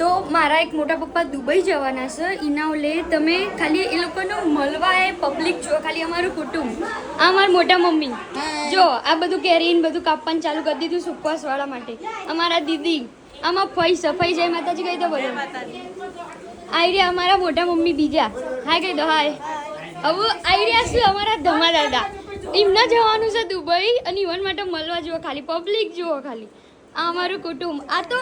તો મારા એક મોટા પપ્પા દુબઈ જવાના છે એના ઓલે તમે ખાલી એ લોકોનો મળવા એ પબ્લિક જો ખાલી અમારું કુટુંબ આ મારા મોટા મમ્મી જો આ બધું કેરીને બધું કાપવાનું ચાલુ કરી દીધું ઉપવાસ વાળા માટે અમારા દીદી આમાં ફઈ સફાઈ જય માતાજી કહી દો બધું આઈડિયા અમારા મોટા મમ્મી બીજા હાય કહી દો હાય હવે આઈડિયા શું અમારા ધમા દાદા એમને જવાનું છે દુબઈ અને ઇવન માટે મળવા જુઓ ખાલી પબ્લિક જુઓ ખાલી આ અમારું કુટુંબ આ તો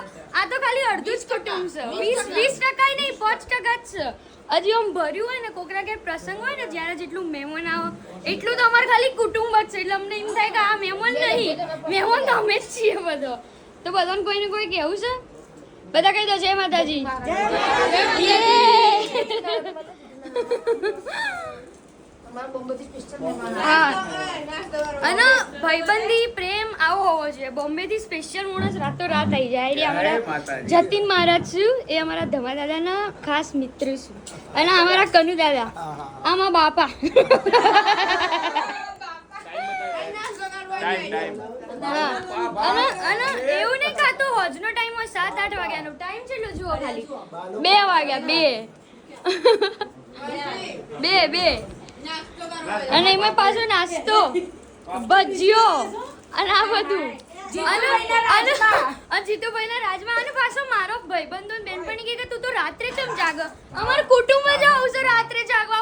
ખાલી અડધું જ કુટુંબ છે 20% નહીં 5% જ છે હજી આમ ભર્યું હોય ને કોકરા કે પ્રસંગ હોય ને જ્યારે જેટલું મહેમાન આવે એટલું તો અમારે ખાલી કુટુંબ જ છે એટલે અમને એમ થાય કે આ મહેમાન નહીં મહેમાન તો અમે જ છીએ બધો તો બધાને કોઈને કોઈ કેવું છે બધા કહી દો જય માતાજી હા અને ભાઈબંધી પ્રેમ આવો હોવો જોઈએ બોમ્બે થી સ્પેશિયલ માણસ રાતો રાત આવી જાય એટલે અમારા જતીન મહારાજ છું એ અમારા ધમા દાદાના ખાસ મિત્ર છું અને અમારા કનુ દાદા આમાં બાપા અને એવું નહીં ખાતો હોજનો ટાઈમ હોય 7-8 વાગ્યાનો ટાઈમ કેટલો જુઓ ખાલી 2 વાગ્યા 2 અને એમાં પાછો નાસ્તો ભજીયો અને આ બધું અને જીતુભાઈના રાજમાં અને પાછો મારો ભાઈબંધો બેનપણી કે તું તો રાત્રે ચમ જાગ અમાર કુટુંબ જ આવશે રાત્રે જાગવા